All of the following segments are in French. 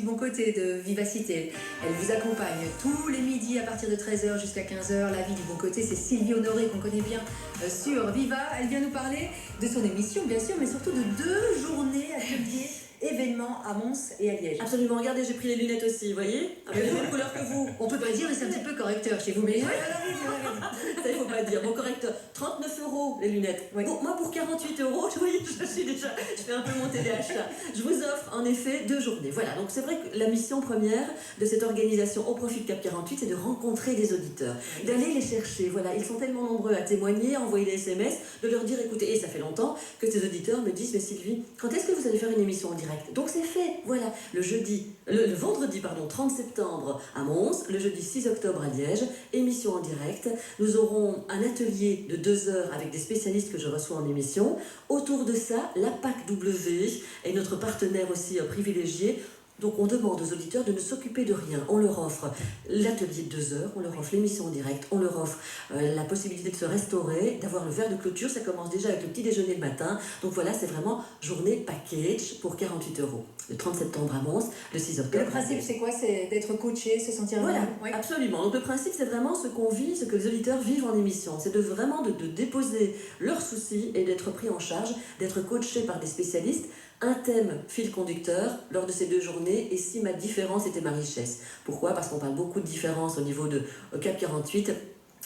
bon côté de Vivacité. Elle vous accompagne tous les midis à partir de 13h jusqu'à 15h. La vie du bon côté, c'est Sylvie Honoré qu'on connaît bien sur Viva. Elle vient nous parler de son émission, bien sûr, mais surtout de 2 journées ateliers événements à Mons et à Liège. Absolument, regardez, j'ai pris les lunettes aussi, vous voyez, avec la même couleur que vous. On peut pas dire, mais c'est un petit peu correcteur chez vous. Mais Ça, il faut pas dire. Bon, correcteur, 39 € les lunettes. Oui. Bon, moi, pour 48 €, vous voyez, je fais un peu monter les achats. Je vous offre, en effet, 2 journées. Voilà, donc c'est vrai que la mission première de cette organisation au profit de Cap 48, c'est de rencontrer des auditeurs, d'aller les chercher. Voilà, ils sont tellement nombreux à témoigner, à envoyer des SMS, de leur dire, écoutez, et ça fait longtemps que ces auditeurs me disent, mais Sylvie, quand est-ce que vous allez faire une émission en direct? Donc c'est fait, voilà, le vendredi 30 septembre à Mons, le jeudi 6 octobre à Liège, émission en direct. Nous aurons un atelier de 2 heures avec des spécialistes que je reçois en émission. Autour de ça, la PAC-W est notre partenaire aussi privilégié. Donc on demande aux auditeurs de ne s'occuper de rien. On leur offre l'atelier de 2 heures, on leur offre l'émission en direct, on leur offre la possibilité de se restaurer, d'avoir le verre de clôture. Ça commence déjà avec le petit déjeuner le matin. Donc voilà, c'est vraiment journée package pour 48 €. Le 30 septembre à Mons, le 6 octobre. le principe, c'est quoi? C'est d'être coaché, se sentir Voilà, bien. Oui. absolument. Donc le principe, c'est vraiment ce qu'on vit, ce que les auditeurs vivent en émission. C'est de vraiment de déposer leurs soucis et d'être pris en charge, d'être coaché par des spécialistes. Un thème fil conducteur lors de ces 2 journées, et si ma différence était ma richesse. Pourquoi? Parce qu'on parle beaucoup de différence au niveau de Cap 48.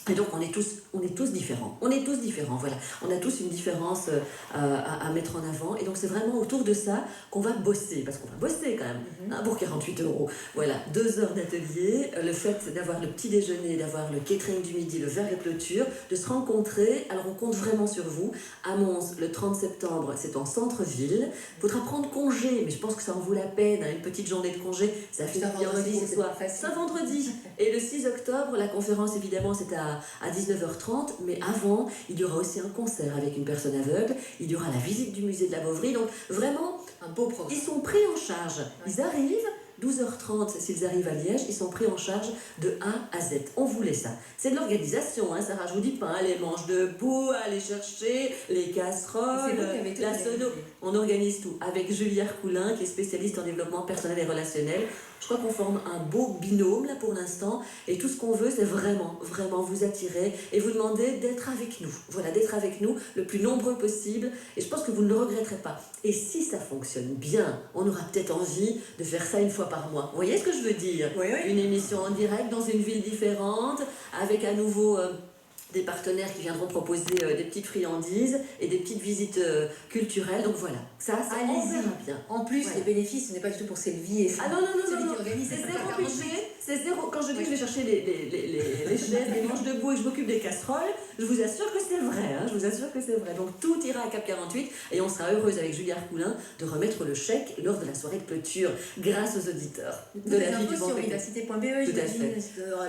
Et donc on est tous différents. On est tous différents, voilà. On a tous une différence à mettre en avant. Et donc c'est vraiment autour de ça qu'on va bosser. Parce qu'on va bosser quand même, hein, pour 48 €. Voilà, 2 heures d'atelier, le fait d'avoir le petit déjeuner, d'avoir le catering du midi, le verre de clôture, de se rencontrer. Alors on compte vraiment sur vous. À Mons, le 30 septembre, c'est en centre-ville. Il faudra prendre congé, mais je pense que ça en vaut la peine, hein, une petite journée de congé. Ça fait un bien vendredi, aussi ce c'est soir. pas facile. C'est un vendredi. Et le 6 octobre, la conférence, évidemment, c'est à 19h30, mais avant, il y aura aussi un concert avec une personne aveugle, il y aura la visite du musée de la Bovry, donc vraiment, Un beau programme. ils sont pris en charge. Ils arrivent, 12h30, s'ils arrivent à Liège, ils sont pris en charge de A à Z. On voulait ça. C'est de l'organisation, hein, Sarah, je vous dis pas, hein, les manches debout, aller chercher, les casseroles, C'est vous qui avez tout la organisé. sono. On organise tout, avec Julie Hercoulin, qui est spécialiste en développement personnel et relationnel. Je crois qu'on forme un beau binôme là pour l'instant, et tout ce qu'on veut, c'est vraiment vous attirer et vous demander d'être avec nous. Voilà, d'être avec nous le plus nombreux possible, et je pense que vous ne le regretterez pas. Et si ça fonctionne bien, on aura peut-être envie de faire ça 1 fois par mois. Vous voyez ce que je veux dire? Oui, oui. Une émission en direct dans une ville différente, avec à nouveau des partenaires qui viendront proposer des petites friandises et des petites visites culturelles. Donc voilà, ça on Allez-y. verra bien. En plus, Voilà. les bénéfices, ce n'est pas du tout pour Sylvie et Ah non, celui non, qui organise, c'est pas zéro Cap 48. budget, c'est zéro. Quand je dis que je vais chercher les chaises, les manches debout et que je m'occupe des casseroles, je vous assure que c'est vrai, hein, je vous assure que c'est vrai. Donc tout ira à Cap 48, et on sera heureuse avec Julie Hercoulin de remettre le chèque lors de la soirée de clôture, grâce aux auditeurs de la vie du bon sur côté. vivacité.be, Tout à j'imagine,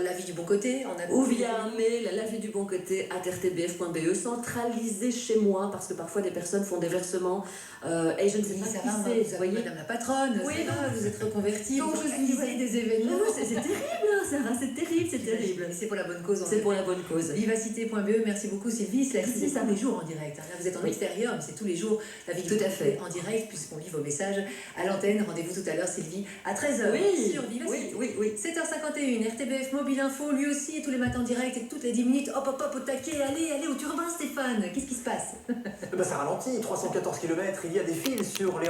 la vie du bon côté. On a Ou via un mail, la vie du bon côté, @rtbf.be, centralisé chez moi, parce que parfois des personnes font des versements et je ne sais Oui, pas ça qui va, c'est, vous vous avez voyez. Madame la patronne, Oui, ça va, vous êtes reconvertie, donc vous je suis- organisez des événements. Non, c'est terrible, hein, Sarah, c'est terrible, c'est terrible. Et c'est pour la bonne cause. C'est pour la bonne cause. Vivacité.be, merci beaucoup Sylvie. C'est Merci, tous les jours en direct. Là, vous êtes en Oui. extérieur, mais c'est tous les jours la vie du Tout à bon côté fait. en direct, puisqu'on lit vos messages à l'antenne. Rendez-vous tout à l'heure, Sylvie, à 13h Oui, sur Vivacité. oui. 7h51, RTBF Mobile Info, lui aussi, et tous les matins en direct, et toutes les 10 minutes, hop, au taquet, allez, au turbin, Stéphane. Qu'est-ce qui se passe? Ça ralentit, 314 km, il y a des fils sur les